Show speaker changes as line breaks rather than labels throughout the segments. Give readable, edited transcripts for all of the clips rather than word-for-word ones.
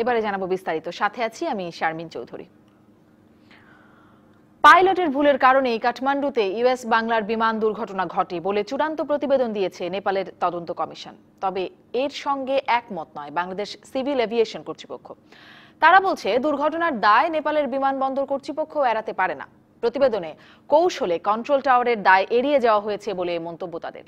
এবারে জানাবো বিস্তারিত, সাথে আছি আমি শারমিন চৌধুরী। পাইলটের ভুলের কারণেই কাঠমান্ডুতে ইউএস বাংলার বিমান দুর্ঘটনা ঘটে বলে চূড়ান্ত প্রতিবেদন দিয়েছে নেপালের তদন্ত কমিশন। তবে এর সঙ্গে একমত নয় বাংলাদেশ সিভিল এভিয়েশন কর্তৃপক্ষ। তারা বলছে দুর্ঘটনার দায় নেপালের বিমানবন্দর কর্তৃপক্ষ এড়াতে পারে না। প্রতিবেদনে কৌশলে কন্ট্রোল টাওয়ারের দায় এড়িয়ে যাওয়া হয়েছে বলে মন্তব্য তাদের।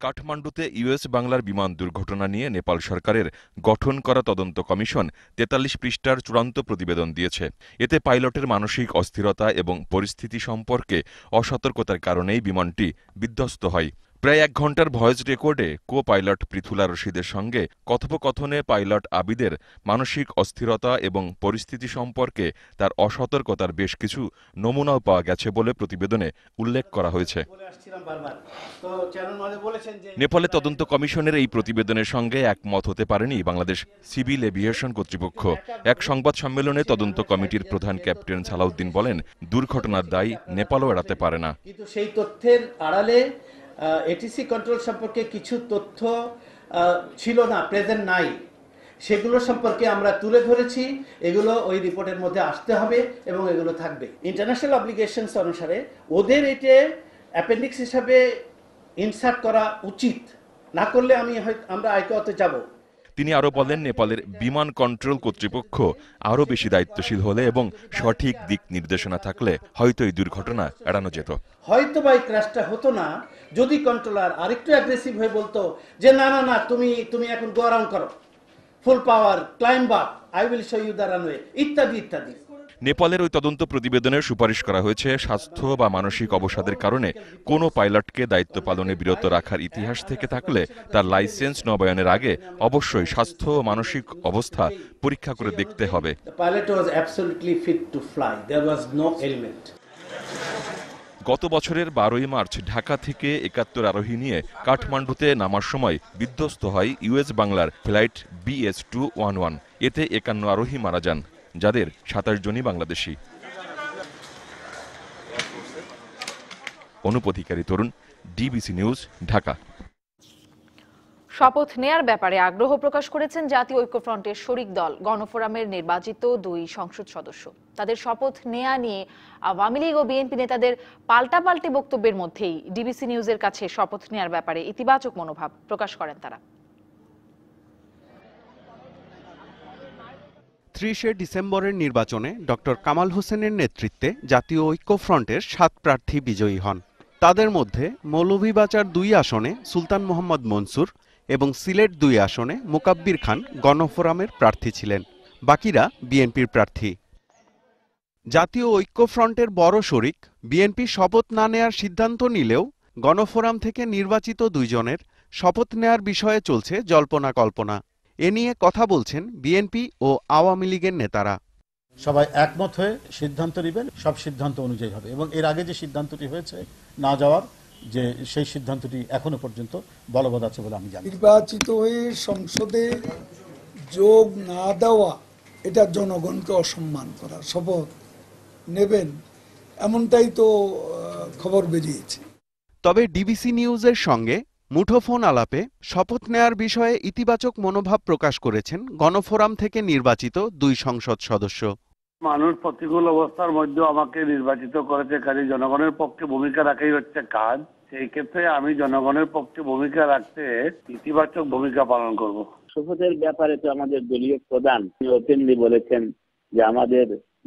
কাঠমান্ডুতে ইউএস বাংলার বিমান দুর্ঘটনা নিয়ে নেপাল সরকারের গঠন করা তদন্ত কমিশন ৪৩ পৃষ্ঠার চূড়ান্ত প্রতিবেদন দিয়েছে। এতে পাইলটের মানসিক অস্থিরতা এবং পরিস্থিতি সম্পর্কে অসতর্কতার কারণেই বিমানটি বিধ্বস্ত হয়। প্রায় ১ ঘণ্টার ভয়েস রেকর্ডে কো পাইলট পৃথুলা রশিদের সঙ্গে কথোপকথনে পাইলট আবিদের মানসিক অস্থিরতা এবং পরিস্থিতি সম্পর্কে তার অসতর্কতার বেশ কিছু নমুনাও পাওয়া গেছে বলে প্রতিবেদনে উল্লেখ করা হয়েছে। নেপালে তদন্ত কমিশনের এই প্রতিবেদনের সঙ্গে একমত হতে পারেনি বাংলাদেশ সিভিল এভিয়েশন কর্তৃপক্ষ। এক সংবাদ সম্মেলনে তদন্ত কমিটির প্রধান ক্যাপ্টেন সালাউদ্দিন বলেন, দুর্ঘটনার দায় নেপালও এড়াতে পারে না।
কিন্তু সেই তথ্যের আড়ালে এটিসি কন্ট্রোল সম্পর্কে কিছু তথ্য ছিল না, প্রেজেন্ট নাই, সেগুলো সম্পর্কে আমরা তুলে ধরেছি। এগুলো ওই রিপোর্টের মধ্যে আসতে হবে এবং এগুলো থাকবে। ইন্টারন্যাশনাল অব্লিগেশনস অনুসারে ওদের এতে অ্যাপেন্ডিক্স হিসাবে ইনসার্ট করা উচিত, না করলে আমরা আইকোতে যাব।
তিনি আরও বলেন, নেপালের বিমান কন্ট্রোল কর্তৃপক্ষ আরও বেশি দায়িত্বশীল হলে এবং সঠিক দিক নির্দেশনা থাকলে হয়তো এই দুর্ঘটনা এড়ানো যেত।
হয়তো বা এই ক্র্যাশটা হতো না যদি কন্ট্রোলার আরেকটু অ্যাগ্রেসিভ হয়ে বলতো যে না না না, তুমি এখন গো অ্যারাউন্ড করো, full power, climb up, I will show you the runway, ইত্যাদি ইত্যাদি।
নেপালের ওই তদন্ত প্রতিবেদনে সুপারিশ করা হয়েছে, স্বাস্থ্য বা মানসিক অবসাদের কারণে কোনো পাইলটকে দায়িত্ব পালনে বিরত রাখার ইতিহাস থেকে থাকলে তার লাইসেন্স নবায়নের আগে অবশ্যই স্বাস্থ্য ও মানসিক অবস্থা পরীক্ষা করে দেখতে হবে। গত বছরের 12ই মার্চ ঢাকা থেকে ৭১ আরোহী নিয়ে কাঠমান্ডুতে নামার সময় বিধ্বস্ত হয় ইউএস বাংলার ফ্লাইট BS211। এতে ৫১ আরোহী মারা যান, যাদের ২৭ জনই বাংলাদেশি। অনুপ অধিকারী তরুণ, ডিবিসি নিউজ, ঢাকা।
শপথ নেয়ার ব্যাপারে আগ্রহ প্রকাশ করেছেন জাতীয় ঐক্যফ্রন্টের শরিক দল গণফোরামের নির্বাচিত ২ সংসদ সদস্য। তাদের শপথ নেয়া নিয়ে আওয়ামী লীগ ও বিএনপি নেতাদের পাল্টাপাল্টি বক্তব্যের মধ্যেই ডিবিসি নিউজের কাছে শপথ নেয়ার ব্যাপারে ইতিবাচক মনোভাব প্রকাশ করেন তারা।
৩০শে ডিসেম্বরের নির্বাচনে ডক্টর কামাল হোসেনের নেতৃত্বে জাতীয় ঐক্যফ্রন্টের ৭ প্রার্থী বিজয়ী হন। তাদের মধ্যে মৌলভীবাজার ২ আসনে সুলতান মোহাম্মদ মনসুর এবং সিলেট ২ আসনে মোকাব্বির খান গণফোরামের প্রার্থী ছিলেন, বাকিরা বিএনপির প্রার্থী। জাতীয় ঐক্যফ্রন্টের বড় শরিক বিএনপি শপথ না নেয়ার সিদ্ধান্ত নিলেও গণফোরাম থেকে নির্বাচিত ২ জনের শপথ নেয়ার বিষয়ে চলছে জল্পনা কল্পনা। এ নিয়ে কথা বলছেন বিএনপি ও আওয়ামী লীগের নেতারা।
সবাই একমত হয়ে সিদ্ধান্ত নেবেন, সব সিদ্ধান্ত অনুযায়ী হবে এবং এর আগে যে সিদ্ধান্তটি হয়েছে না যাওয়ার, যে সেই সিদ্ধান্তটি এখনো পর্যন্ত বলবৎ আছে বলে আমি জানি।
নির্বাচিত হয়ে সংসদে যোগ না দেওয়া এটা জনগণকে অসম্মান করা। শপথ নেবেন এমনটাই তো খবর বেরিয়েছে।
তবে ডিবিসি নিউজের সঙ্গে মুঠোফোন আলাপে শপথ নেয়ার বিষয়ে ইতিবাচক মনোভাব প্রকাশ করেছেন গণফোরাম থেকে নির্বাচিত ২ সংসদ সদস্য।
মানুষ প্রতিকূল অবস্থার মধ্যে আমাকে নির্বাচিত করেছে, কাজে জনগণের পক্ষে ভূমিকা রাখাই হচ্ছে কাজ। সেই ক্ষেত্রে আমি জনগণের পক্ষে ভূমিকা রাখতে ইতিবাচক ভূমিকা পালন করব।
শপথের ব্যাপারে তো আমাদের দলীয় প্রধান ওপেনলি বলেছেন যে আমাদের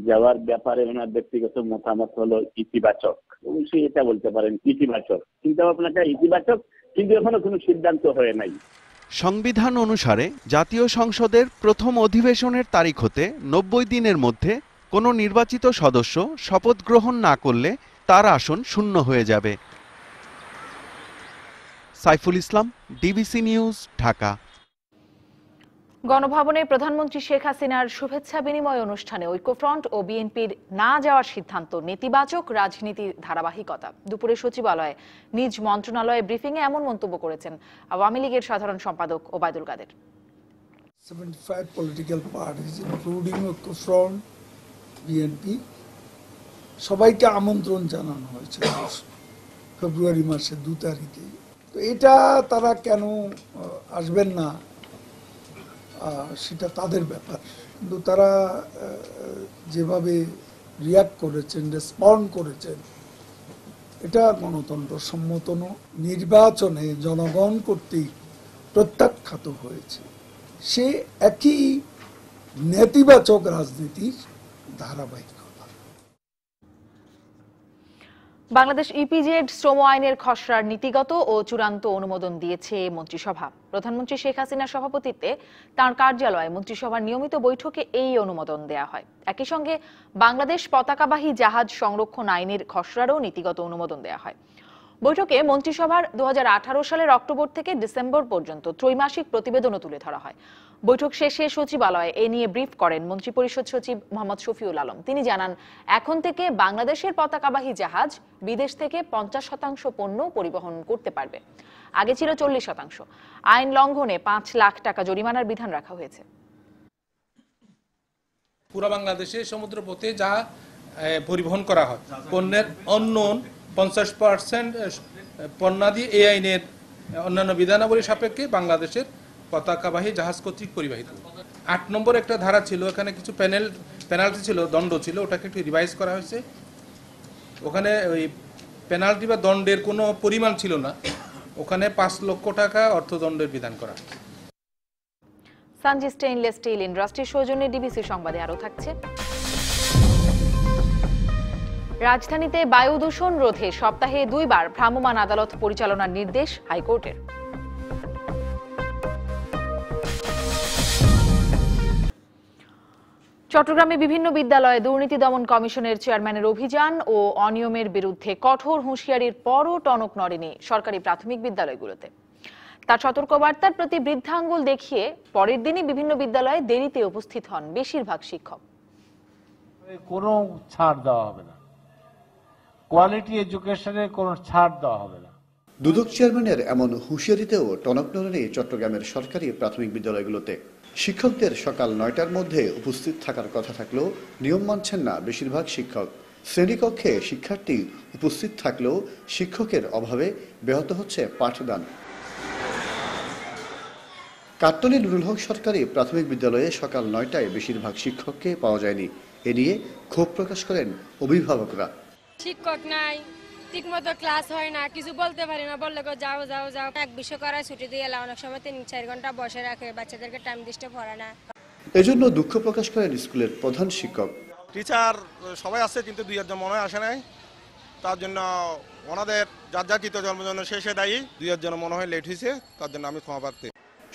যাওয়ার ব্যাপারে ওনার ব্যক্তিগত মতামত হলো ইতিবাচক। অবশ্যই এটা বলতে পারেন ইতিবাচক, চিন্তা ভাবনাটা ইতিবাচক, কিন্তু এখনো কোনো সিদ্ধান্ত হয়ে নাই।
সংবিধান অনুসারে জাতীয় সংসদের প্রথম অধিবেশনের তারিখ হতে ৯০ দিনের মধ্যে কোনো নির্বাচিত সদস্য শপথ গ্রহণ না করলে তার আসন শূন্য হয়ে যাবে। Saiful Islam, DBC news, Dhaka.
গণভবনে প্রধানমন্ত্রী শেখ হাসিনার শুভেচ্ছা বিনিময় অনুষ্ঠানে ঐক্যফ্রন্ট ও বিএনপির না যাওয়ার সিদ্ধান্ত নেতিবাচক রাজনীতির ধারাবাহিকতা। দুপুরে সচিবালয়ে নিজ মন্ত্রণালয়ে ব্রিফিংয়ে এমন মন্তব্য করেছেন আওয়ামী লীগের সাধারণ সম্পাদক Obaidul Quader.
75 political parties including ঐক্যফ্রন্ট, বিএনপি সবাইকে আমন্ত্রণ জানানো হয়েছে ফেব্রুয়ারি মাসের ২ তারিখে। তো এটা তারা কেন আসবেন না সেটা তাদের ব্যাপার, কিন্তু তারা যেভাবে রিয়াক্ট করেছেন, রেসপন্ড করেছেন, এটা গণতন্ত্র সম্মত নির্বাচনে জনগণ কর্তৃক প্রত্যাখ্যাত হয়েছে। সে একই নেতিবাচক রাজনীতির ধারাবাহিকতা।
বাংলাদেশ ইপিজেড শ্রম আইনের খসড়ার নীতিগত ও চূড়ান্ত অনুমোদন দিয়েছে মন্ত্রিসভা। প্রধানমন্ত্রী শেখ হাসিনার সভাপতিত্বে তাঁর কার্যালয়ে মন্ত্রিসভার নিয়মিত বৈঠকে এই অনুমোদন দেয়া হয়। একই সঙ্গে বাংলাদেশ পতাকাবাহী জাহাজ সংরক্ষণ আইনের খসড়ারও নীতিগত অনুমোদন দেয়া হয়। বৈঠকে মন্ত্রিসভার 2018 সালের অক্টোবর থেকে ডিসেম্বর পর্যন্ত ত্রৈমাসিক প্রতিবেদনও তুলে ধরা হয়। বৈঠক শেষে সচিবালয়ে এ নিয়ে ব্রিফ করেন মন্ত্রিপরিষদ সচিব মোহাম্মদ শফিউল আলম। তিনি জানান, এখন থেকে বাংলাদেশের পতাকাবাহী জাহাজ বিদেশ থেকে 50% পণ্য পরিবহন করতে পারবে, আগে ছিল 40%। আইন লঙ্ঘনে 5 লাখ টাকা জরিমানার বিধান রাখা হয়েছে।
পুরো বাংলাদেশে সমুদ্রপথে যা পরিবহন করা হয় পণ্যের অন্যন 50% পণ্যাদি এই আইনের অন্যান্য বিধানাবলী সাপেক্ষে বাংলাদেশের পতাকাবাহী জাহাজ কর্তৃক পরিবাহিত। 8 নম্বর একটা ধারা ছিল, এখানে কিছু পেনাল্টি ছিল, দণ্ড ছিল, ওটাকে একটু রিভাইজ করা হয়েছে। ওখানে ওই পেনাল্টি বা দণ্ডের কোনো পরিমাণ ছিল না, ওখানে 5 লক্ষ টাকা অর্থদণ্ডের বিধান করা।
সানজি স্টেইনলেস স্টিল ইন্ডাস্ট্রির সৌজন্যে ডিবিসি সংবাদে আরো থাকছে। রাজধানীতে বায়ু দূষণ রোধে সপ্তাহে 2 বার ভ্রাম্যমাণ আদালত পরিচালনার নির্দেশ হাইকোর্টের। চট্টগ্রামে বিভিন্ন বিদ্যালয়ে দুর্নীতি দমন কমিশনের চেয়ারম্যানের অভিযান ও অনিয়মের বিরুদ্ধে কঠোর হুঁশিয়ারির পরও টনক নড়েনি সরকারি প্রাথমিক বিদ্যালয়গুলোতে। তার সতর্কবার্তার প্রতি বৃদ্ধাঙ্গুল দেখিয়ে পরের দিনই বিভিন্ন বিদ্যালয়ে দেরিতে উপস্থিত হন বেশিরভাগ শিক্ষক।
কোনো ছাড় দেওয়া হবে না, কোয়ালিটি এডুকেশনে কোনো ছাড় দেওয়া হবে না।
দুদক চেয়ারম্যানের এমন হুঁশিয়ারিতেও টনক নড়েনি চট্টগ্রামের সরকারি প্রাথমিক বিদ্যালয়গুলোতে। শিক্ষকদের সকাল 9টার মধ্যে উপস্থিত থাকার কথা থাকলেও নিয়ম মানছেন না বেশিরভাগ শিক্ষক। শ্রেণীকক্ষে শিক্ষার্থী উপস্থিত থাকলেও শিক্ষকের অভাবে ব্যাহত হচ্ছে পাঠদান। কাট্টলী নুরুল হক সরকারি প্রাথমিক বিদ্যালয়ে সকাল 9টায় বেশিরভাগ শিক্ষককে পাওয়া যায়নি। এ নিয়ে ক্ষোভ প্রকাশ করেন অভিভাবকরা।
শিক্ষক নাই, ঠিকমতো ক্লাস হয় না, কিছু বলতে পারি না, বললে যাও যাও যাও। এক বিষয় করায় ছুটি দিয়ে এলাম, অনেক সময় 3-4 ঘন্টা বসে রাখে, বাচ্চাদেরকে টাইম দিতে পারে না।
এজন্য দুঃখ প্রকাশ করেন স্কুলের প্রধান শিক্ষক।
টিচার সবাই আসছে কিন্তু 2-1 মনে হয় আসে নাই, তার জন্য ওনাদের যার যা কৃত জন্মজন্য শেষে দায়ী। 2-1 মনে হয় লেট হয়েছে, তার জন্য আমি ক্ষমা প্রার্থী।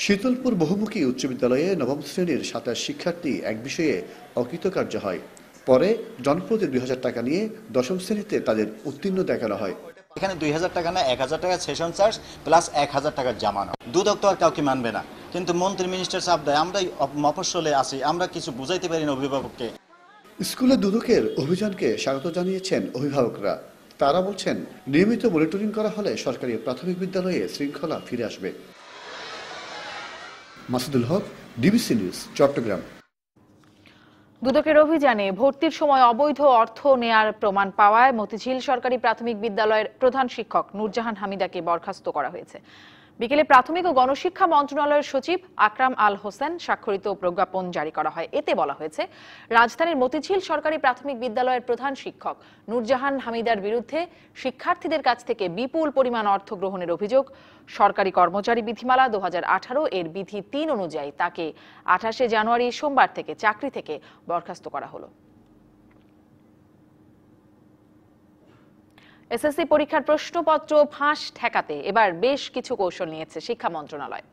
শীতলপুর বহুমুখী উচ্চ বিদ্যালয়ে নবম শ্রেণীর 27 শিক্ষার্থী এক বিষয়ে অকৃতকার্য হয়। পরে জনপ্রতি 2000 টাকা নিয়ে 10ম শ্রেণীতে তাদের উত্তীর্ণ দেখানো হয়।
এখানে 2000 টাকা না 1000 টাকা সেশন চার্জ প্লাস 1000 টাকার জামানত। দুদক তো আর কাউকে মানবে না, কিন্তু মন্ত্রী মিনিস্টার চাপ দেয়। আমরাই মফস্বলে আছি, আমরা কিছু বুঝাইতে পারি না অভিভাবককে।
স্কুলে দুদকের অভিযানকে স্বাগত জানিয়েছেন অভিভাবকরা। তারা বলছেন, নিয়মিত মনিটরিং করা হলে সরকারি প্রাথমিক বিদ্যালয়ে শৃঙ্খলা ফিরে আসবে। মাসুদুল হক, ডিবিসি নিউজ, চট্টগ্রাম।
দুদকের অভিযানে ভর্তির সময় অবৈধ অর্থ নেয়ার প্রমাণ পাওয়ায় মতিঝিল সরকারি প্রাথমিক বিদ্যালয়ের প্রধান শিক্ষক নূরজাহান হামিদাকে বরখাস্ত করা হয়েছে। বিকেলে প্রাথমিক ও গণশিক্ষা মন্ত্রণালয়ের সচিব আকরাম আল হোসেন স্বাক্ষরিত প্রজ্ঞাপন জারি করা হয়। এতে বলা হয়েছে, রাজধানীর মতিঝিল সরকারি প্রাথমিক বিদ্যালয়ের প্রধান শিক্ষক নূরজাহান হামিদার বিরুদ্ধে শিক্ষার্থীদের কাছ থেকে বিপুল পরিমাণ অর্থ গ্রহণের অভিযোগ। সরকারি কর্মচারী বিধিমালা 2018 এর বিধি 3 অনুযায়ী তাকে 28 জানুয়ারি সোমবার থেকে চাকরি থেকে বরখাস্ত করা হলো। এসএসসি পরীক্ষার প্রশ্নপত্র ফাঁস ঠেকাতে এবার বেশ কিছু কৌশল নিয়েছে শিক্ষা মন্ত্রণালয়।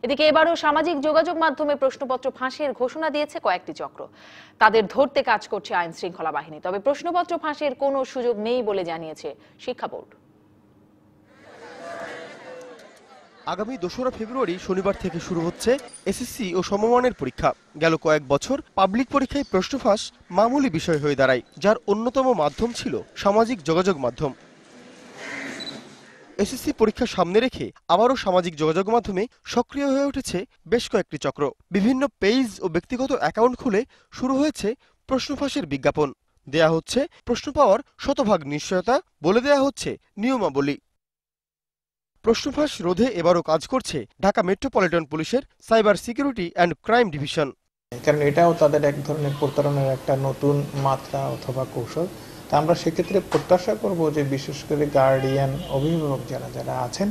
এদিকে এবারও সামাজিক যোগাযোগ মাধ্যমে প্রশ্নপত্র ফাঁসের ঘোষণা দিয়েছে কয়েকটি চক্র। তাদের ধরতে কাজ করছে আইন শৃঙ্খলা বাহিনী। তবে প্রশ্নপত্র ফাঁসের কোনো সুযোগ নেই বলে জানিয়েছে শিক্ষা বোর্ড।
আগামী 2রা ফেব্রুয়ারি শনিবার থেকে শুরু হচ্ছে এসএসসি ও সমমানের পরীক্ষা। গেল কয়েক বছর পাবলিক পরীক্ষায় প্রশ্ন ফাঁস মামুলি বিষয় হয়ে দাঁড়ায়, যার অন্যতম মাধ্যম ছিল সামাজিক যোগাযোগ মাধ্যম। এসএসসি পরীক্ষা সামনে রেখে আবারও সামাজিক যোগাযোগ মাধ্যমে সক্রিয় হয়ে উঠেছে বেশ কয়েকটি চক্র। বিভিন্ন পেজ ও ব্যক্তিগত অ্যাকাউন্ট খুলে শুরু হয়েছে প্রশ্ন ফাঁসের বিজ্ঞাপন। দেয়া হচ্ছে প্রশ্ন পাওয়ার শতভাগ নিশ্চয়তা, বলে দেয়া হচ্ছে নিয়মাবলী। প্রশ্নফাঁস রোধে এবারও কাজ করছে ঢাকা মেট্রোপলিটন পুলিশের cyber security and crime division.
কারণ এটাও তাদের এক ধরনের প্রতারণার একটা নতুন মাত্রা অথবা কৌশল। তা আমরা সেক্ষেত্রে প্রত্যাশা করব যে বিশেষ করে গার্ডিয়ান, অভিভাবক যারা আছেন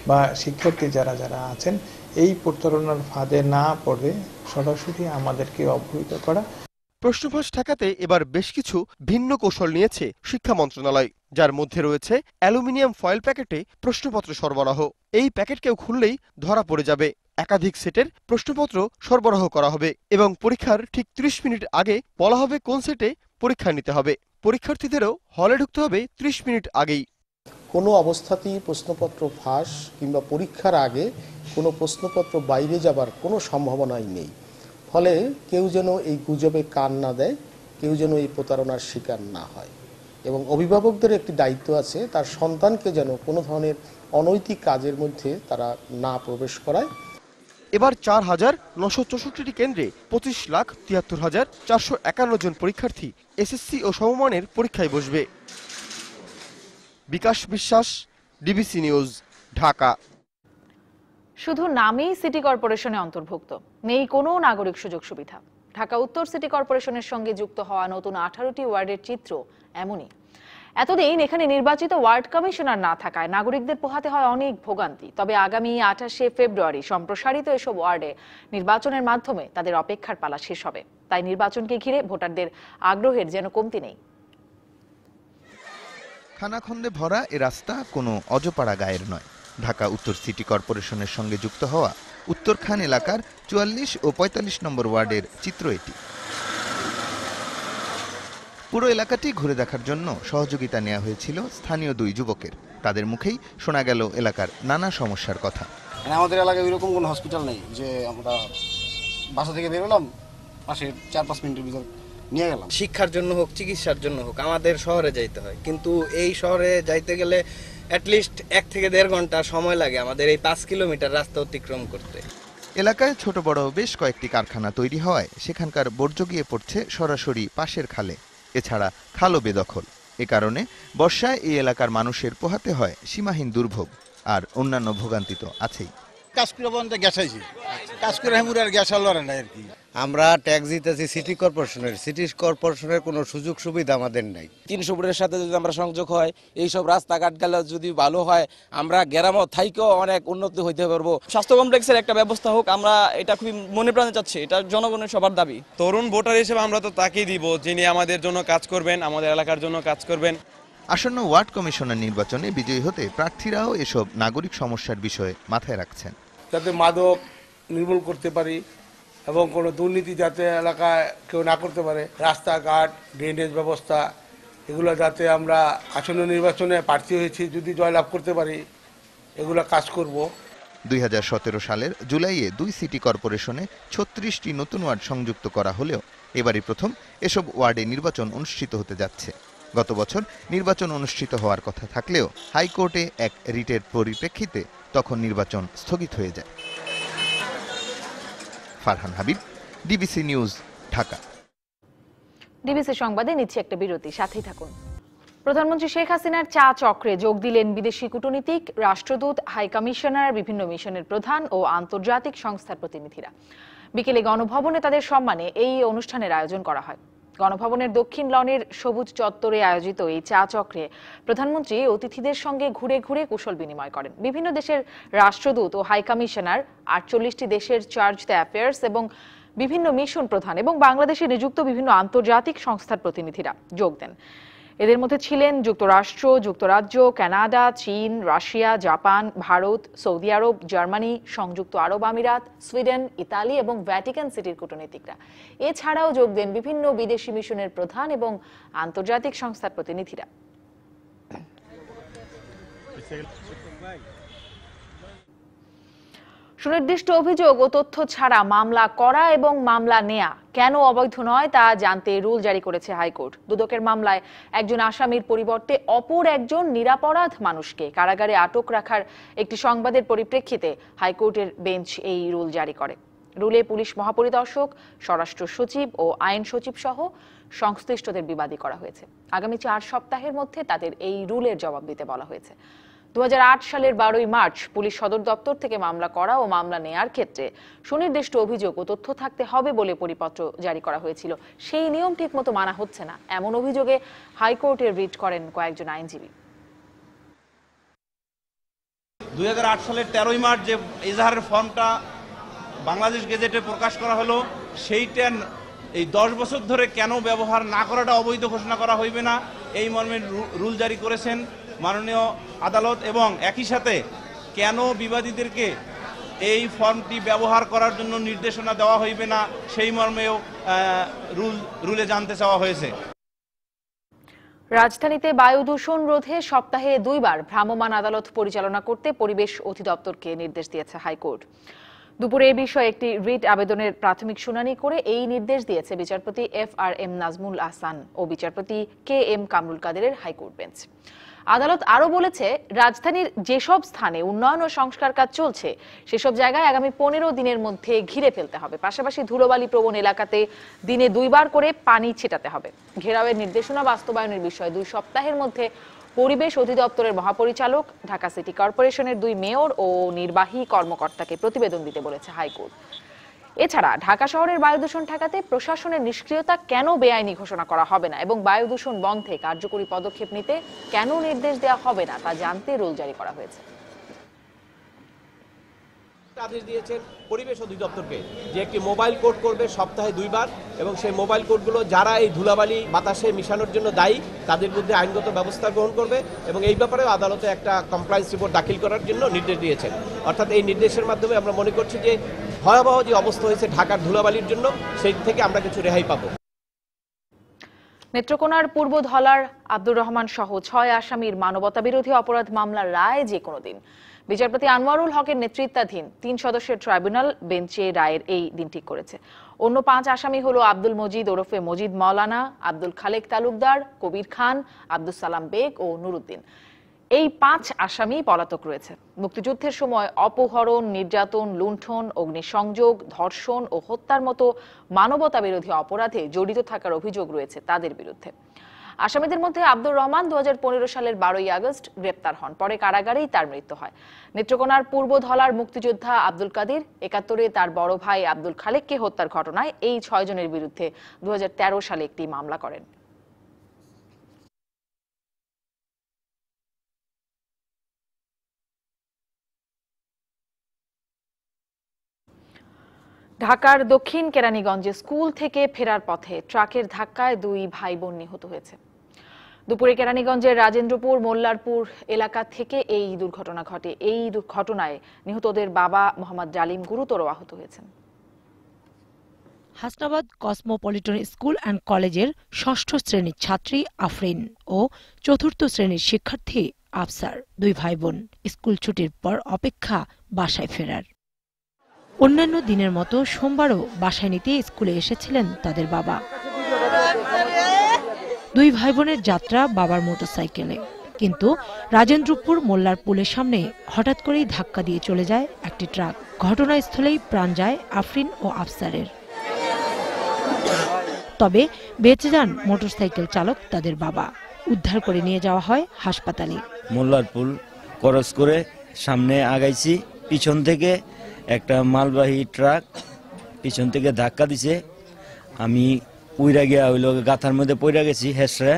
বা শিক্ষার্থী যারা আছেন এই প্রতারণার ফাঁদে না পড়ে সরাসরি আমাদেরকে অবহিত করা।
প্রশ্নফাঁস ঠেকাতে এবার বেশ কিছু ভিন্ন কৌশল নিয়েছে শিক্ষা মন্ত্রণালয়, যার মধ্যে রয়েছে অ্যালুমিনিয়াম ফয়েল প্যাকেটে প্রশ্নপত্র সরবরাহ। এই প্যাকেট কেউ খুললেই ধরা পড়ে যাবে। একাধিক সেটের প্রশ্নপত্র সরবরাহ করা হবে এবং পরীক্ষার ঠিক 30 মিনিট আগে বলা হবে কোন সেটে পরীক্ষা নিতে হবে। পরীক্ষার্থীদেরও হলে ঢুকতে হবে 30 মিনিট আগেই।
কোনো অবস্থাতেই প্রশ্নপত্র ফাঁস কিংবা পরীক্ষার আগে কোনো প্রশ্নপত্র বাইরে যাবার কোনো সম্ভাবনাই নেই। ফলে কেউ যেন এই গুজবে কান না দেয়, কেউ যেন এই প্রতারণার শিকার না হয়। এবং অভিভাবকদের একটি দায়িত্ব আছে তার সন্তানকে যেন কোনো ধরনের অনৈতিক কাজের মধ্যে তারা না প্রবেশ করায়।
এবার 4,964টি কেন্দ্রে 25,73,451 জন পরীক্ষার্থী এসএসসি ও সমমানের পরীক্ষায় বসবে। বিকাশ বিশ্বাস, ডিবিসি নিউজ, ঢাকা।
শুধু নামেই সিটি কর্পোরেশনে অন্তর্ভুক্ত, নেই কোনো নাগরিক সুযোগ সুবিধা। ঢাকা উত্তর সিটি কর্পোরেশনের সঙ্গে যুক্ত হওয়া নতুন 18টি ওয়ার্ডের চিত্র এমনই। এতদিন এখানে নির্বাচিত ওয়ার্ড কমিশনার না থাকায় নাগরিকদের পোহাতে হয় অনেক ভোগান্তি। তবে আগামী 28শে ফেব্রুয়ারি সম্প্রসারিত এসব ওয়ার্ডে নির্বাচনের মাধ্যমে তাদের অপেক্ষার পালা শেষ হবে। তাই নির্বাচনকে ঘিরে ভোটারদের আগ্রহের যেন কমতি নেই।
খানাখন্দে ভরা এ রাস্তা কোনো অজপাড়া গায়ের নয়। ঢাকা উত্তর সিটি কর্পোরেশনের সঙ্গে যুক্ত হওয়া উত্তরখান এলাকার 44 ও 45 নম্বর ওয়ার্ডের চিত্র এটি। পুরো এলাকাটি ঘুরে দেখার জন্য সহযোগিতা নেওয়া হয়েছিল স্থানীয় 2 যুবকের। তাদের মুখেই শোনা গেল এলাকার নানা সমস্যার কথা।
আমাদের এলাকায় ওইরকম কোনো হসপিটাল নেই যে আমরা বাসা থেকে বেরোলাম, পাশে 4-5 মিনিটের ভিতর নিয়ে গেলাম।
শিক্ষার জন্য হোক, চিকিৎসার জন্য হোক, আমাদের শহরে যাইতে হয়, কিন্তু এই শহরে যাইতে গেলে অ্যাটলিস্ট 1 থেকে 1.5 ঘন্টা সময় লাগে আমাদের এই 5 কিলোমিটার রাস্তা অতিক্রম করতে।
এলাকায় ছোট বড় বেশ কয়েকটি কারখানা তৈরি হওয়ায় সেখানকার বর্জ্য গিয়ে পড়ছে সরাসরি পাশের খালে। এছাড়া খালও বেদখল। এ কারণে বর্ষায় এই এলাকার মানুষের পোহাতে হয় সীমাহীন দুর্ভোগ, আর অন্যান্য ভোগান্তি তো আছেই।
কাজ করে বন্ধ গ্যাস আইছি, কাজ করে হেমুর আর গ্যাস আলো না আর কি।
আমরা ট্যাক্স দিতেছি সিটি কর্পোরেশনের কোনো সুযোগ সুবিধা আমাদের নাই।
300 ফুটের সাথে যদি আমরা সংযোগ হয়, এইসব রাস্তাঘাট গেলে যদি ভালো হয়, আমরা গ্রাম থাইকেও অনেক উন্নতি হইতে পারবো। স্বাস্থ্য কমপ্লেক্সের একটা ব্যবস্থা হোক, আমরা এটা খুবই মনে প্রাণে চাচ্ছি। এটা জনগণের সবার দাবি।
তরুণ ভোটার হিসেবে আমরা তো তাকেই দিব যিনি আমাদের জন্য কাজ করবেন, আমাদের এলাকার জন্য কাজ করবেন।
আসন্ন ওয়ার্ড কমিশনার নির্বাচনে বিজয়ী হতে প্রার্থীরাও এসব নাগরিক সমস্যার বিষয়ে মাথায় রাখছেন।
যাতে মাদক নির্মূল করতে পারি এবং কোনো দুর্নীতি যাতে এলাকায় কেউ না করতে পারে, রাস্তাঘাট, ড্রেনেজ ব্যবস্থা, এগুলো যাতে আমরা আসন্ন নির্বাচনে প্রার্থী হয়েছি যদি জয়লাভ করতে পারি, এগুলো কাজ করব।
2017 সালের জুলাইয়ে 2 সিটি কর্পোরেশনে 36টি নতুন ওয়ার্ড সংযুক্ত করা হলেও এবারই প্রথম এসব ওয়ার্ডে নির্বাচন অনুষ্ঠিত হতে যাচ্ছে। গত বছর নির্বাচন অনুষ্ঠিত হওয়ার কথা থাকলেও হাইকোর্টে এক রিটের পরিপ্রেক্ষিতে তখন নির্বাচন স্থগিত হয়ে যায়। Farhan Habib, DBC news, Dhaka.
DBC সংবাদে নিচ্ছে একটা বিরতি, সাথেই থাকুন। প্রধানমন্ত্রী শেখ হাসিনার চা চক্রে যোগ দিলেন বিদেশি কূটনীতিক, রাষ্ট্রদূত, হাই কমিশনার, বিভিন্ন মিশনের প্রধান ও আন্তর্জাতিক সংস্থার প্রতিনিধিরা। বিকেলে গণভবনে তাদের সম্মানে এই অনুষ্ঠানের আয়োজন করা হয়। গণভবনের দক্ষিণ লনের সবুজ চত্বরে আয়োজিত এই চা চক্রে প্রধানমন্ত্রী অতিথিদের সঙ্গে ঘুরে ঘুরে কুশল বিনিময় করেন। বিভিন্ন দেশের রাষ্ট্রদূত ও হাই কমিশনার, 48টি দেশের চার্জ দ্য অ্যাফেয়ার্স এবং বিভিন্ন মিশন প্রধান এবং বাংলাদেশে নিযুক্ত বিভিন্ন আন্তর্জাতিক সংস্থার প্রতিনিধিরা যোগ দেন। এদের মধ্যে ছিলেন যুক্তরাষ্ট্র, যুক্তরাজ্য, কানাডা, চীন, রাশিয়া, জাপান, ভারত, সৌদি আরব, জার্মানি, সংযুক্ত আরব আমিরাত, সুইডেন, ইতালি এবং ভ্যাটিকান সিটির কূটনীতিকরা। এছাড়াও যোগ দেন বিভিন্ন বিদেশি মিশনের প্রধান এবং আন্তর্জাতিক সংস্থার প্রতিনিধিরা। সুনির্দিষ্ট অভিযোগ ও তথ্য ছাড়া মামলা করা এবং মামলা নেয়া কেন অবৈধ নয় তা জানতে রুল জারি করেছে হাইকোর্ট। দুদকের মামলায় একজন আসামির পরিবর্তে অপর একজন নিরাপরাধ মানুষকে কারাগারে আটক রাখার একটি সংবাদের পরিপ্রেক্ষিতে হাইকোর্টের বেঞ্চ এই রুল জারি করে। রুলে পুলিশ মহাপরিদর্শক, স্বরাষ্ট্র সচিব ও আইন সচিব সহ সংশ্লিষ্টদের বিবাদী করা হয়েছে। আগামী 4 সপ্তাহের মধ্যে তাদের এই রুলের জবাব দিতে বলা হয়েছে। 2008 সালের 12ই মার্চ পুলিশ সদর দপ্তর থেকে মামলা করা ও মামলা নেয়ার ক্ষেত্রে সুনির্দিষ্ট অভিযোগ ও তথ্য থাকতে হবে বলে পরিপত্র জারি করা হয়েছিল। সেই নিয়ম ঠিকমতো মানা হচ্ছে না, এমন অভিযোগে হাইকোর্টে রিট করেন কয়েকজন আইনজীবী।
2008 সালের 13ই মার্চ যে এজাহারের ফর্মটা বাংলাদেশ গেজেটে প্রকাশ করা হলো, সেইটা এই 10 বছর ধরে কেন ব্যবহার না করাটা অবৈধ ঘোষণা করা হইবে না, এই মর্মে রুল জারি করেছেন মাননীয় আদালত। এবং একই সাথে কেন বিবাদীদেরকে এই ফর্মটি ব্যবহার করার জন্য নির্দেশনা দেওয়া হইবে না, সেই মর্মেও রুলে জানতে চাওয়া হয়েছে।
রাজধানীতে বায়ু দূষণ রোধে সপ্তাহে 2 বার ভ্রাম্যমাণ আদালত পরিচালনা করতে পরিবেশ অধিদপ্তরকে নির্দেশ দিয়েছে হাইকোর্ট। দুপুরে এই বিষয়ে একটি রিট আবেদনের প্রাথমিক শুনানি করে এই নির্দেশ দিয়েছে বিচারপতি FRM নাজমুল আহসান ও বিচারপতি KM কামরুল কাদেরের হাইকোর্ট বেঞ্চ। আদালত আরও বলেছে, রাজধানীর যেসব স্থানে উন্নয়ন ও সংস্কার কাজ চলছে সেসব জায়গায় আগামী 15 দিনের মধ্যে ঘিরে ফেলতে হবে। পাশাপাশি ধুলোবালি প্রবণ এলাকাতে দিনে 2 বার করে পানি ছেটাতে হবে। ঘেরাওয়ের নির্দেশনা বাস্তবায়নের বিষয়ে 2 সপ্তাহের মধ্যে পরিবেশ অধিদপ্তরের মহাপরিচালক, ঢাকা সিটি কর্পোরেশনের 2 মেয়র ও নির্বাহী কর্মকর্তাকে প্রতিবেদন দিতে বলেছে হাইকোর্ট। এছাড়া ঢাকা শহরের বায়ু দূষণ ঠেকাতে প্রশাসনের নিষ্ক্রিয়তা কেন বেআইনি ঘোষণা করা হবে না এবং বায়ু দূষণ বন্ধে কার্যকরী পদক্ষেপ নিতে কেন নির্দেশ দেওয়া হবে না তা জানতে রুল জারি করা হয়েছে।
আদেশ দিয়েছেন পরিবেশ অধিদপ্তরকে যে একটি মোবাইল কোর্ট করবে সপ্তাহে 2 বার, এবং সেই মোবাইল কোর্টগুলো যারা এই ধুলাবালি বাতাসে মিশানোর জন্য দায়ী তাদের বিরুদ্ধে আইনগত ব্যবস্থা গ্রহণ করবে, এবং এই ব্যাপারেও আদালতে একটা কমপ্লায়েন্স রিপোর্ট দাখিল করার জন্য নির্দেশ দিয়েছেন। অর্থাৎ এই নির্দেশের মাধ্যমে আমরা মনে করছি যে ভয়াবহ যে অবস্থা হয়েছে ঢাকার ধুলাবালির জন্য, সেই থেকে আমরা কিছু রেহাই পাবো।
নেত্রকোনার পূর্ব ধলার আব্দুর রহমান সহ 6 আসামির মানবতাবিরোধী অপরাধ মামলার রায় যে কোনো দিন। বিচারপতি আনোয়ারুল হকের নেতৃত্বাধীন 3 সদস্যের ট্রাইব্যুনাল বেঞ্চে রায়ের এই দিন ঠিক করেছে। অন্য 5 আসামি হলো আব্দুল মজিদ ওরফে মজিদ মাওলানা, আব্দুল খালেক তালুকদার, কবির খান, আব্দুল সালাম বেগ ও নুরুদ্দিন। এই 5 আসামি পলাতক রয়েছে। মুক্তিযুদ্ধের সময় অপহরণ, নির্যাতন, লুণ্ঠন, অগ্নিসংযোগ, ধর্ষণ ও হত্যার মতো মানবতাবিরোধী অপরাধে জড়িত থাকার অভিযোগ রয়েছে তাদের বিরুদ্ধে। আসামিদের মধ্যে আব্দুর রহমান 2015 সালের 12ই আগস্ট গ্রেপ্তার হন, পরে কারাগারেই তার মৃত্যু হয়। নেত্রকোনার পূর্ব ধলার মুক্তিযোদ্ধা আব্দুল কাদির 71-এ তার বড় ভাই আব্দুল খালেককে হত্যার ঘটনায় এই 6 জনের বিরুদ্ধে 2013 সালে একটি মামলা করেন। ঢাকার দক্ষিণ কেরানীগঞ্জে স্কুল থেকে ফেরার পথে ট্রাকের ধাক্কায় 2 ভাই বোন নিহত হয়েছে। দুপুরে কেরানীগঞ্জের রাজেন্দ্রপুর মোল্লারপুর এলাকা থেকে এই দুর্ঘটনা ঘটে। এই ঘটনায় নিহতদের বাবা মোহাম্মদ জালিম গুরুতর আহত হয়েছেন।
হাসনাবাদ কসমোপলিটন স্কুল অ্যান্ড কলেজের 6ষ্ঠ শ্রেণীর ছাত্রী আফরিন ও 4র্থ শ্রেণীর শিক্ষার্থী আফসার 2 ভাই বোন স্কুল ছুটির পর অপেক্ষা বাসায় ফেরার। অন্যান্য দিনের মতো সোমবারও বাসায় নিতে স্কুলে এসেছিলেন তাদের বাবা। 2 ভাই বোনের যাত্রা বাবার মোটরসাইকেলে, কিন্তু রাজেন্দ্রপুর মোল্লার পুলের সামনে হঠাৎ করেই ধাক্কা দিয়ে চলে যায় একটি ট্রাক। ঘটনাস্থলেই প্রাণ যায় আফরিন ও আফসারের। তবে বেঁচে যান মোটরসাইকেল চালক তাদের বাবা। উদ্ধার করে নিয়ে যাওয়া হয় হাসপাতালে।
মোল্লার পুল ক্রস করে সামনে আগাইছি, পিছন থেকে একটা মালবাহী ট্রাক পিছন থেকে ধাক্কা দিছে। আমি উইরা গিয়া হইল গাথার মধ্যে পইরা গেছি হেসরা,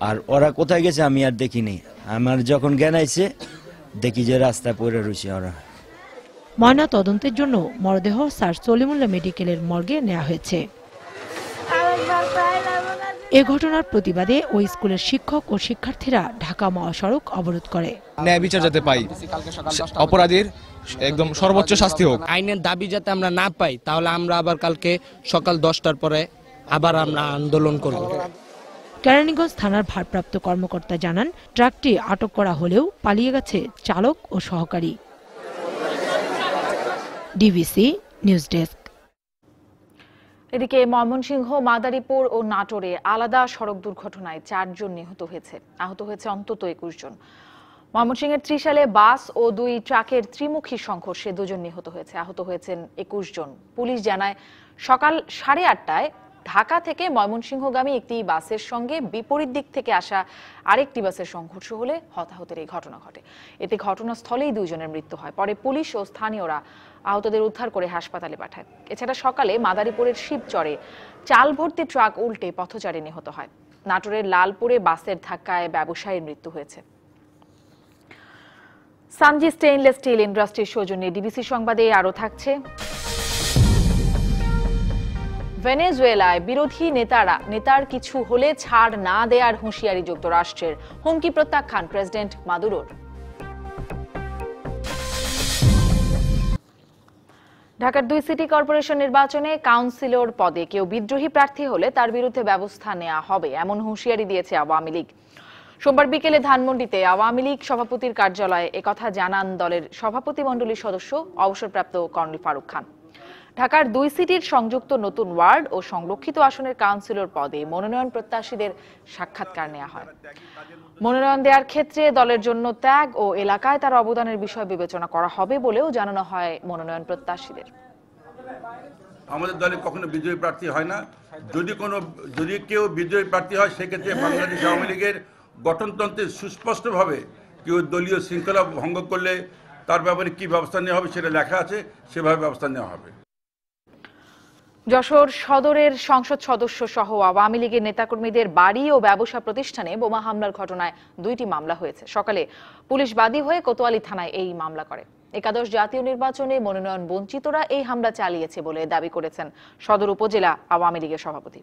আর ওরা কোথায় গেছে আমি আর দেখিনি। আমার যখন জ্ঞান আইছে দেখি যে রাস্তায় পইরা রয়েছে ওরা।
ময়না তদন্তের জন্য মরদেহ স্যার সলিমুল্লাহ মেডিকেলের মর্গে নেওয়া হয়েছে। এ ঘটনার প্রতিবাদে ওই স্কুলের শিক্ষক ও শিক্ষার্থীরা ঢাকা মহাসড়ক অবরোধ করে।
ন্যায় বিচার যাতে পাই, অপরাধীর একদম সর্বোচ্চ শাস্তি হোক।
আইনের দাবি যাতে আমরা না পাই, তাহলে আমরা আবার কালকে সকাল 10টার পরে আবার আমরা আন্দোলন করব।
কেরানীগঞ্জ থানার ভারপ্রাপ্ত কর্মকর্তা জানান, ট্রাকটি আটক করা হলেও পালিয়ে গেছে চালক ও সহকারী। DBC news desk.
এদিকে ময়মনসিংহ, মাদারীপুর ও নাটোরে আলাদা সড়ক দুর্ঘটনায় 4 জন নিহত হয়েছে। আহত হয়েছে অন্তত 21 জন। ময়মনসিংহের ত্রিশালে বাস ও 2 ট্রাকের ত্রিমুখী সংঘর্ষে 2 জন নিহত হয়েছে। আহত হয়েছেন 21 জন। পুলিশ জানায়, সকাল 8:30টায় ঢাকা থেকে ময়মনসিংহগামী একটি বাসের সঙ্গে বিপরীত দিক থেকে আসা আরেকটি বাসের সংঘর্ষ হলে হতাহতের এই ঘটনা ঘটে। এতে ঘটনাস্থলেই 2 জনের মৃত্যু হয়। পরে পুলিশ ও স্থানীয়রা আহতদের উদ্ধার করে হাসপাতালে পাঠায়। এছাড়া সকালে মাদারীপুরের শিবচরে চাল ভর্তি ট্রাক উল্টে পথচারী নিহত হয়। নাটোরের লালপুরে বাসের ধাক্কায় ব্যবসায়ীর মৃত্যু হয়েছে। সানজি স্টেইনলেস স্টিল ইন্ডাস্ট্রির সৌজন্যে ডিবিসি সংবাদে আরো থাকছে। ভেনেজুয়েলায় বিরোধী নেতার কিছু হলে ছাড় না দেওয়ার হুঁশিয়ারি যুক্তরাষ্ট্রের, হুমকি প্রত্যাখ্যান প্রেসিডেন্ট মাদুরোর। ঢাকার 2 সিটি কর্পোরেশন নির্বাচনে কাউন্সিলর পদে কেউ বিদ্রোহী প্রার্থী হলে তার বিরুদ্ধে ব্যবস্থা নেওয়া হবে, এমন হুঁশিয়ারি দিয়েছে আওয়ামী লীগ। সোমবার বিকেলে ধানমন্ডিতে আওয়ামী লীগ সভাপতির কার্যালয়ে একথা জানান দলের সভাপতিমণ্ডলীর সদস্য অবসরপ্রাপ্ত কর্নেল ফারুক খান। ঢাকার 2 সিটির সংযুক্ত নতুন ওয়ার্ড ও সংরক্ষিত আসনের কাউন্সিলর পদে মনোনয়ন প্রত্যাশীদের সাক্ষাৎকার নেওয়া হয়। মনোনয়ন দেওয়ার ক্ষেত্রে দলের জন্য ত্যাগ ও এলাকায় তার অবদানের বিষয় বিবেচনা করা হবে বলেও জানানো হয় মনোনয়ন প্রত্যাশীদের।
আমাদের দলে কখনো বিজয়ী প্রার্থী হয় না। যদি কেউ বিজয়ী প্রার্থী হয় সেক্ষেত্রে বাংলাদেশ আওয়ামী লীগের গঠনতন্ত্রে সুস্পষ্টভাবে কেউ দলীয় শৃঙ্খলা ভঙ্গ করলে তার ব্যাপারে কি ব্যবস্থা নেওয়া হবে সেটা লেখা আছে, সেভাবে ব্যবস্থা নেওয়া হবে।
যশোর সদরের সংসদ সদস্য সহ আওয়ামী লীগের নেতাকর্মীদের বাড়ি ও ব্যবসা প্রতিষ্ঠানে বোমা হামলার ঘটনায় 2টি মামলা হয়েছে। সকালে পুলিশ বাদী হয়ে কোতোয়ালি থানায় এই মামলা করে। একাদশ জাতীয় নির্বাচনে মনোনয়ন বঞ্চিতরা এই হামলা চালিয়েছে বলে দাবি করেছেন সদর উপজেলা আওয়ামী লীগের সভাপতি।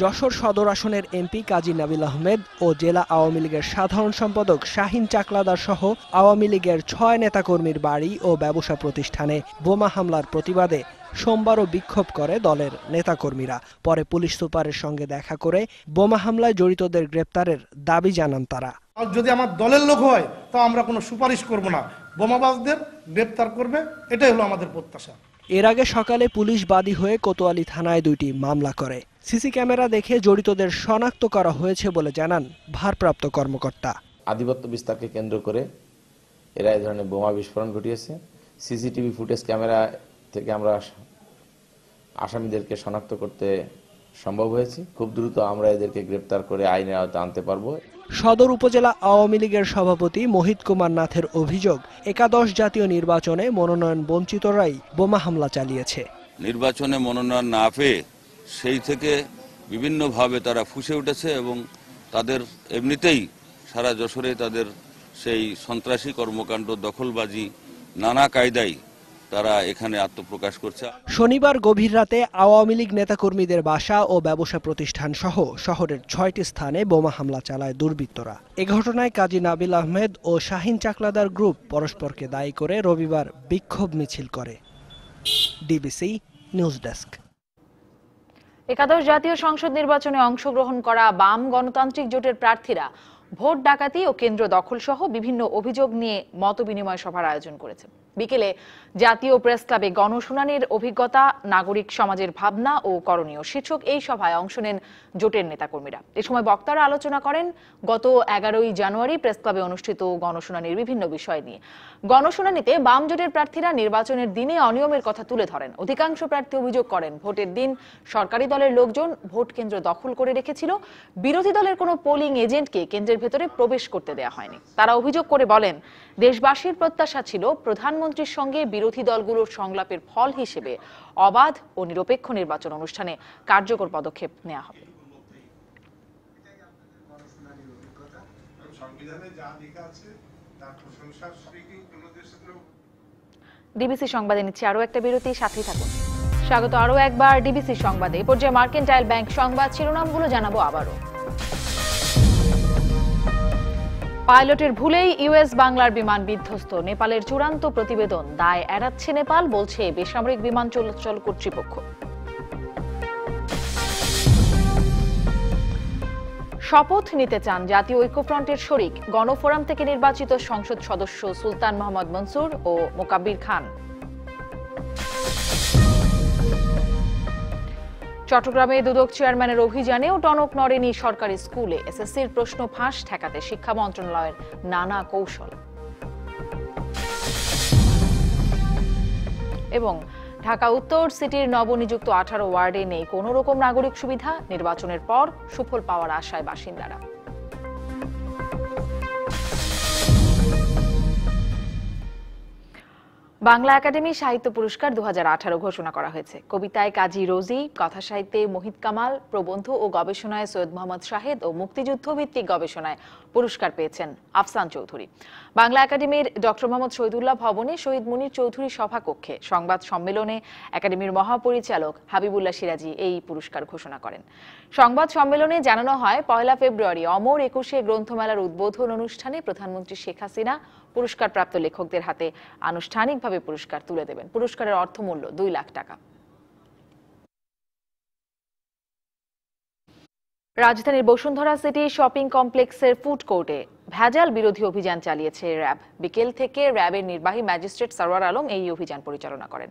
যশোর সদর আসনের এমপি কাজী নাবিল আহমেদ ও জেলা আওয়ামী লীগের সাধারণ সম্পাদক শাহিন চাকলাদার সহ আওয়ামী লীগের 6 নেতাকর্মীর বাড়ি ও ব্যবসা প্রতিষ্ঠানে বোমা হামলার প্রতিবাদে সোমবারও বিক্ষোভ করে দলের নেতাকর্মীরা। পরে পুলিশ সুপারের সঙ্গে দেখা করে বোমা হামলায় জড়িতদের গ্রেপ্তারের দাবি জানান তারা।
যদি আমার দলের লোক হয় তো আমরা কোনো সুপারিশ করব না, বোমাবাজদের গ্রেপ্তার করবে, এটাই হলো আমাদের প্রত্যাশা।
এর আগে সকালে পুলিশ বাদী হয়ে কোতোয়ালি থানায় 2টি মামলা করে। সিসি ক্যামেরা দেখে জড়িতদের শনাক্ত করা হয়েছে বলে জানান ভারপ্রাপ্ত কর্মকর্তা।
আধিপত্য বিস্তারকে কেন্দ্র করে এরা এই ধরনের বোমা বিস্ফোরণ ঘটিয়েছে। সিসিটিভি ফুটেজ ক্যামেরা থেকে আমরা আসামিদেরকে শনাক্ত করতে সম্ভব হয়েছে। খুব দ্রুত আমরা এদেরকে গ্রেপ্তার করে আইনের আওতায় আনতে পারবো।
সদর উপজেলা আওয়ামী লীগের সভাপতি মোহিত কুমার নাথের অভিযোগ, একাদশ জাতীয় নির্বাচনে মনোনয়ন বঞ্চিতরাই বোমা হামলা চালিয়েছে।
নির্বাচনে মনোনয়ন না পেয়ে সেই থেকে বিভিন্নভাবে তারা ফুঁসে উঠেছে এবং তাদের এমনিতেই সারা যশোরে তাদের সেই সন্ত্রাসী কর্মকাণ্ড, দখলবাজি, নানা কায়দায় তারা এখানে আত্মপ্রকাশ করছে।
শনিবার গভীর রাতে আওয়ামী লীগ নেতাকর্মীদের বাসা ও ব্যবসা প্রতিষ্ঠান সহ শহরের 6টি স্থানে বোমা হামলা চালায় দুর্বৃত্তরা। এ ঘটনায় কাজী নাবিল আহমেদ ও শাহিন চাকলাদার গ্রুপ পরস্পরকে দায়ী করে রবিবার বিক্ষোভ মিছিল করে। DBC news desk.
একাদশ জাতীয় সংসদ নির্বাচনে অংশগ্রহণ করা বাম গণতান্ত্রিক জোটের প্রার্থীরা ভোট ডাকাতি ও কেন্দ্র দখল সহ বিভিন্ন অভিযোগ নিয়ে মতবিনিময় সভার আয়োজন করেছে। বিকেলে জাতীয় প্রেস ক্লাবে গণশুনানির অভিজ্ঞতা, নাগরিক সমাজের ভাবনা ও করণীয় শীর্ষক এই সভায় অংশ নেন জোটের নেতাকর্মীরা। এ সময় বক্তারা আলোচনা করেন গত 11ই জানুয়ারি প্রেস ক্লাবে অনুষ্ঠিত গণশুনানির বিভিন্ন বিষয় নিয়ে। গণশুনানিতে বাম জোটের প্রার্থীরা নির্বাচনের দিনে অনিয়মের কথা তুলে ধরেন। অধিকাংশ প্রার্থী অভিযোগ করেন ভোটের দিন সরকারি দলের লোকজন ভোট কেন্দ্র দখল করে রেখেছিল, বিরোধী দলের কোনো পোলিং এজেন্টকে কেন্দ্রের ভেতরে প্রবেশ করতে দেওয়া হয়নি। তারা অভিযোগ করে বলেন, দেশবাসীর প্রত্যাশা ছিল প্রধানমন্ত্রীর সঙ্গে বিরোধী দলগুলোর সংলাপের ফল হিসেবে অবাধ ও নিরপেক্ষ নির্বাচন অনুষ্ঠানে কার্যকর পদক্ষেপ নেওয়া হবে। ডিবিসি সংবাদে নিচ্ছে আরো একটা বিরতি, সাথেই থাকুন। স্বাগত আরো একবার ডিবিসি সংবাদে। এ পর্যায়ে মার্কেন্টাইল ব্যাংক সংবাদ শিরোনামগুলো জানাবো আবারও। পাইলটের ভুলেই ইউএস বাংলার বিমান বিধ্বস্ত, নেপালের চূড়ান্ত প্রতিবেদন। দায় এড়াচ্ছে নেপাল, বলছে বেসামরিক বিমান চলাচল কর্তৃপক্ষ। শপথ নিতে চান জাতীয় ঐক্যফ্রন্টের শরিক গণফোরাম থেকে নির্বাচিত সংসদ সদস্য সুলতান মোহাম্মদ মনসুর ও মোকাব্বির খান। চট্টগ্রামে দুদক চেয়ারম্যানের অভিযানেও টনক নড়েনি সরকারি স্কুলে। এসএসসির প্রশ্ন ফাঁস ঠেকাতে শিক্ষা মন্ত্রণালয়ের নানা কৌশল। এবং ঢাকা উত্তর সিটির নবনিযুক্ত 18 ওয়ার্ডে নেই কোনো রকম নাগরিক সুবিধা। নির্বাচনের পর সুফল পাওয়ার আশায় বাসিন্দারা। বাংলা একাডেমি সাহিত্য পুরস্কার 2018 ঘোষণা করা হয়েছে। কবিতায় কাজী রোজি, কথা সাহিত্যে মোহিত কামাল, প্রবন্ধ ও গবেষণায় সৈয়দ মোহাম্মদ শাহেদ ও মুক্তিযুদ্ধ ভিত্তিক গবেষণায় পুরস্কার পেয়েছেন আফসান চৌধুরী। বাংলা একাডেমির ডক্টর মোহাম্মদ শহীদুল্লাহ ভবনে শহীদ মুনীর চৌধুরী সভাকক্ষে সংবাদ সম্মেলনে একাডেমির মহাপরিচালক হাবিবুল্লাহ সিরাজি এই পুরস্কার ঘোষণা করেন। সংবাদ সম্মেলনে জানানো হয়, 1 ফেব্রুয়ারি অমর 21 গ্রন্থমেলার উদ্বোধন অনুষ্ঠানে প্রধানমন্ত্রী শেখ হাসিনা পুরস্কারপ্রাপ্ত লেখকদের হাতে আনুষ্ঠানিকভাবে পুরস্কার তুলে দেবেন। পুরস্কারের অর্থমূল্য 2 লাখ টাকা। রাজধানীর বসুন্ধরা সিটি শপিং কমপ্লেক্সের ফুড কোর্টে ভেজাল বিরোধী অভিযান চালিয়েছে র্যাব। বিকেল থেকে র্যাবের নির্বাহী ম্যাজিস্ট্রেট সরওয়ার আলম এই অভিযান পরিচালনা করেন।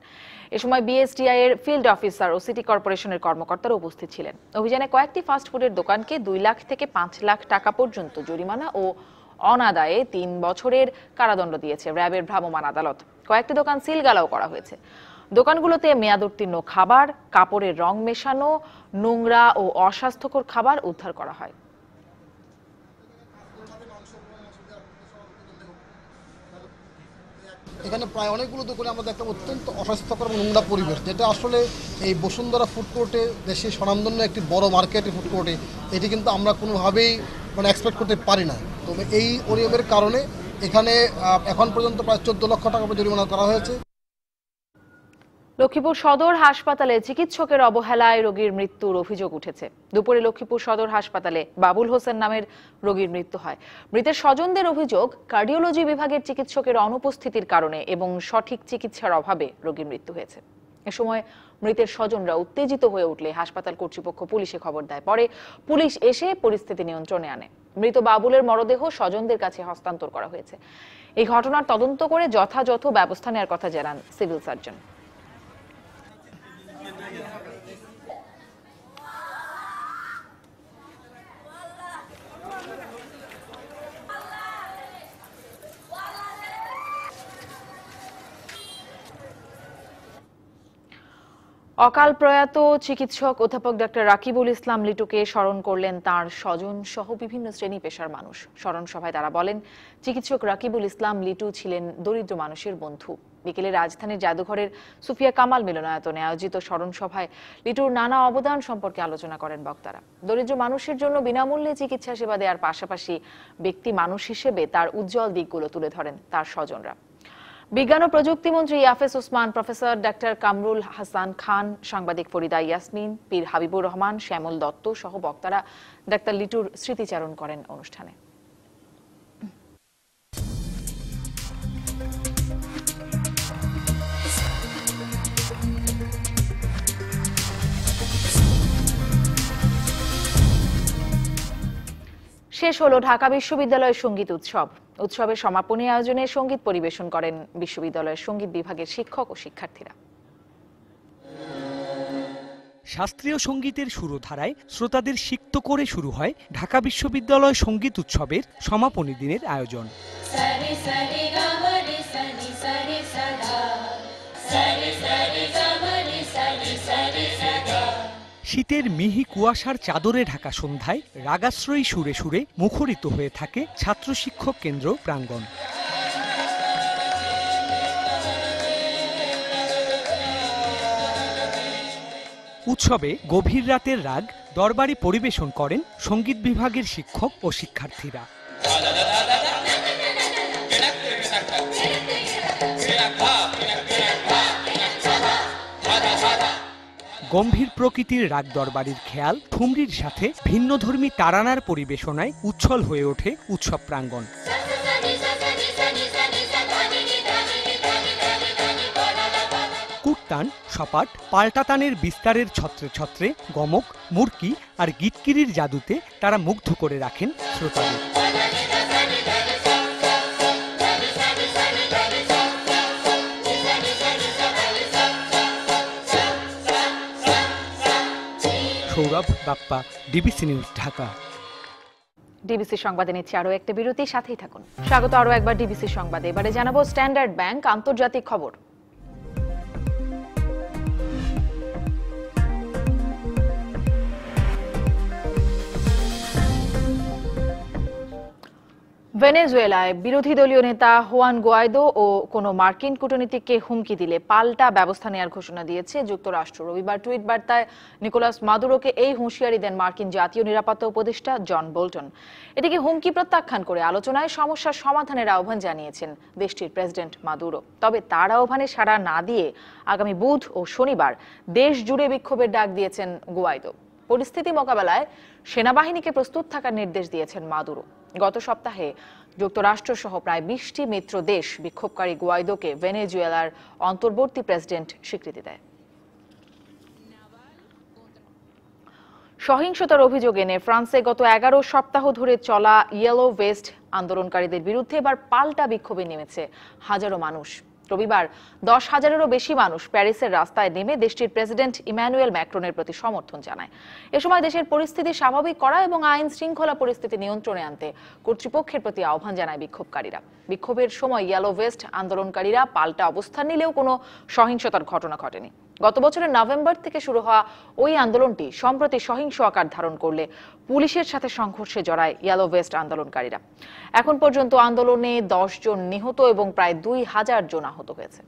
এ সময় বিএসটিআই এর ফিল্ড অফিসার ও সিটি কর্পোরেশনের কর্মকর্তারা উপস্থিত ছিলেন। অভিযানে কয়েকটি ফাস্টফুডের দোকানকে 2 লাখ থেকে 5 লাখ টাকা পর্যন্ত জরিমানা ও অনাদায়ে 3 বছরের কারাদণ্ড দিয়েছে র্যাবের ভ্রাম্যমাণ আদালত। কয়েকটি দোকান সিলগালাও করা হয়েছে। দোকানগুলোতে মেয়াদোত্তীর্ণ খাবার, কাপড়ের রং মেশানো, নোংরা ও অস্বাস্থ্যকর খাবার উদ্ধার করা হয়।
এখানে প্রায় অনেকগুলো দোকানে আমরা দেখলাম অত্যন্ত অস্বাস্থ্যকর এবং নোংরা পরিবেশ, যেটা আসলে এই বসুন্ধরা ফুড কোর্টে দেশের স্বনামধন্য একটি বড় মার্কেটের ফুড কোর্টে এটি কিন্তু আমরা কোনোভাবেই এক্সপেক্ট করতে পারি না। তবে এই অনিয়মের কারণে এখানে এখন পর্যন্ত প্রায় 14 লক্ষ টাকা জরিমানা করা হয়েছে।
লক্ষ্মীপুর সদর হাসপাতালে চিকিৎসকের অবহেলায় রোগীর মৃত্যুর অভিযোগ উঠেছে। দুপুরে লক্ষ্মীপুর সদর হাসপাতালে বাবুল হোসেন নামের রোগীর মৃত্যু হয়। মৃতের স্বজনদের অভিযোগ, কার্ডিওলজি বিভাগের চিকিৎসকের অনুপস্থিতির কারণে এবং সঠিক চিকিৎসার অভাবে রোগীর মৃত্যু হয়েছে। এ সময় মৃতের স্বজনরা উত্তেজিত হয়ে উঠলে হাসপাতাল কর্তৃপক্ষ পুলিশে খবর দেয়। পরে পুলিশ এসে পরিস্থিতি নিয়ন্ত্রণে আনে। মৃত বাবুলের মরদেহ স্বজনদের কাছে হস্তান্তর করা হয়েছে। এই ঘটনার তদন্ত করে যথাযথ ব্যবস্থা নেওয়ার কথা জানান সিভিল সার্জন। অকাল প্রয়াত চিকিৎসক অধ্যাপক ডক্টর রাকিবুল ইসলাম লিটুকে স্মরণ করলেন তার স্বজন সহ বিভিন্ন শ্রেণী পেশার মানুষ। স্মরণ সভায় তারা বলেন, চিকিৎসক রাকিবুল ইসলাম লিটু ছিলেন দরিদ্র মানুষের বন্ধু। বিকেলে রাজধানীর জাদুঘরের সুফিয়া কামাল মিলনায়তনে আয়োজিত স্মরণ সভায় লিটুর নানা অবদান সম্পর্কে আলোচনা করেন বক্তারা। দরিদ্র মানুষের জন্য বিনামূল্যে চিকিৎসা সেবা দেওয়ার পাশাপাশি ব্যক্তি মানুষ হিসেবে তার উজ্জ্বল দিকগুলো তুলে ধরেন তার স্বজনরা। বিজ্ঞান ও প্রযুক্তি মন্ত্রী ইয়াফেস ওসমান, প্রফেসর ডাক্তার কামরুল হাসান খান, সাংবাদিক ফরিদা ইয়াসমিন, পীর হাবিবুর রহমান, শ্যামল দত্ত সহ বক্তারা ডাক্তার লিটুর স্মৃতিচারণ করেন অনুষ্ঠানে। শেষ হলো ঢাকা বিশ্ববিদ্যালয়ের সঙ্গীত উৎসব। উৎসবের সমাপনী আয়োজনে সঙ্গীত পরিবেশন করেন বিশ্ববিদ্যালয়ের সঙ্গীত বিভাগের শিক্ষক ও শিক্ষার্থীরা।
শাস্ত্রীয় সঙ্গীতের সুরধারায় শ্রোতাদের সিক্ত করে শুরু হয় ঢাকা বিশ্ববিদ্যালয় সঙ্গীত উৎসবের সমাপনী দিনের আয়োজন। শীতের মিহি কুয়াশার চাদরে ঢাকা সন্ধ্যায় রাগাশ্রয়ী সুরে সুরে মুখরিত হয়ে থাকে ছাত্র শিক্ষক কেন্দ্র প্রাঙ্গণ। উৎসবে গভীর রাতের রাগ দরবারি পরিবেশন করেন সঙ্গীত বিভাগের শিক্ষক ও শিক্ষার্থীরা। গম্ভীর প্রকৃতির রাগ দরবারির খেয়াল ঠুমরির সাথে ভিন্নধর্মী তারানার পরিবেশনায় উচ্ছল হয়ে ওঠে উৎসব প্রাঙ্গণ। কুটতান, সপাট, পাল্টাতানের বিস্তারের ছত্রে ছত্রে গমক, মুরকি আর গিটকিরির জাদুতে তারা মুগ্ধ করে রাখেন শ্রোতাদের। Sourav Bappa, DBC news, Dhaka.
DBC সংবাদে নিচ্ছে আরো একটা বিরতি, সাথেই থাকুন। স্বাগত আরো একবার ডিবিসি সংবাদে। এবারে জানাবো স্ট্যান্ডার্ড ব্যাংক আন্তর্জাতিক খবর। ভেনেজুয়েলায় বিরোধী দলীয় নেতা হুয়ান গুয়াইদো ও কোনো মার্কিন কূটনীতিককে হুমকি দিলে পাল্টা ব্যবস্থা নেওয়ার ঘোষণা দিয়েছে যুক্তরাষ্ট্র। রবিবার টুইট বার্তায় নিকোলাস মাদুরোকে এই হুঁশিয়ারি দেন মার্কিন জাতীয় নিরাপত্তা উপদেষ্টা জন বোল্টন। এটিকে হুমকি প্রত্যাখ্যান করে আলোচনায় সমস্যার সমাধানের আহ্বান জানিয়েছেন দেশটির প্রেসিডেন্ট মাদুরো। তবে তার আহ্বানে সাড়া না দিয়ে আগামী বুধ ও শনিবার দেশ জুড়ে বিক্ষোভের ডাক দিয়েছেন গুয়াইদো। পরিস্থিতি মোকাবেলায় সেনাবাহিনীকে প্রস্তুত থাকার নির্দেশ দিয়েছেন মাদুরো। গত সপ্তাহে যুক্তরাষ্ট্র সহ প্রায় 20টি মিত্র দেশ বিক্ষোভকারী গুয়াইদোকে ভেনেজুয়েলার অন্তর্বর্তী প্রেসিডেন্ট স্বীকৃতি দেয়। সহিংসতার অভিযোগ এনে ফ্রান্সে গত 11 সপ্তাহ ধরে চলা ইয়েলো ভেস্ট আন্দোলনকারীদের বিরুদ্ধে এবার পাল্টা বিক্ষোভে নেমেছে হাজারো মানুষ। রবিবার 10,000-এরও বেশি মানুষ প্যারিসের রাস্তায় নেমে দেশটির প্রেসিডেন্ট ইম্যানুয়েল ম্যাক্রনের প্রতি সমর্থন জানায়। এ সময় দেশের পরিস্থিতি স্বাভাবিক করা এবং আইন শৃঙ্খলা পরিস্থিতি নিয়ন্ত্রণে আনতে কর্তৃপক্ষের প্রতি আহ্বান জানায় বিক্ষোভকারীরা। বিক্ষোভের সময় ইয়েলো ভেস্ট আন্দোলনকারীরা পাল্টা অবস্থান নিলেও কোনো সহিংসতার ঘটনা ঘটেনি। গত বছরের নভেম্বর থেকে শুরু হওয়া ওই আন্দোলনটি সম্প্রতি সহিংস আকার ধারণ করলে পুলিশের সাথে সংঘর্ষে জড়ায় ইয়েলো ভেস্ট আন্দোলনকারীরা। এখন পর্যন্ত আন্দোলনে 10 জন নিহত এবং প্রায় 2000 জন আহত হয়েছে।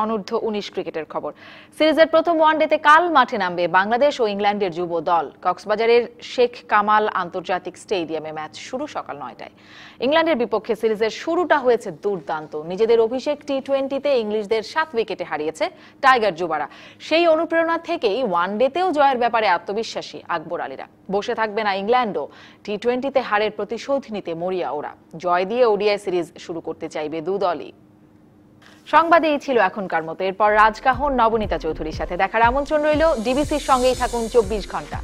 অনূর্ধ্ব 19 ক্রিকেটের খবর। সিরিজের প্রথম ওয়ানডেতে কাল মাঠে নামবে বাংলাদেশ ও ইংল্যান্ডের যুব দল। কক্সবাজারের শেখ কামাল আন্তর্জাতিক স্টেডিয়ামে ম্যাচ শুরু সকাল 9টায়। ইংল্যান্ডের বিপক্ষে সিরিজের শুরুটা হয়েছে দুর্দান্ত। নিজেদের অভিষেক টি20তে ইংলিশদের 7 উইকেটে হারিয়েছে টাইগার যুবারা। সেই অনুপ্রেরণা থেকেই ওয়ানডেতেও জয়ের ব্যাপারে আত্মবিশ্বাসী আকবর আলীরা। বসে থাকবে না ইংল্যান্ডও। টি20তে হারের প্রতিশোধ নিতে মরিয়া ওরা। জয় দিয়ে ওডিআই সিরিজ শুরু করতে চাইবে দু দলই। সংবাদে এই ছিল এখনকার মতো। এরপর রাজকাহন নবনীতা চৌধুরীর সাথে দেখার আমন্ত্রণ রইল। ডিবিসির সঙ্গেই থাকুন 24 ঘন্টা।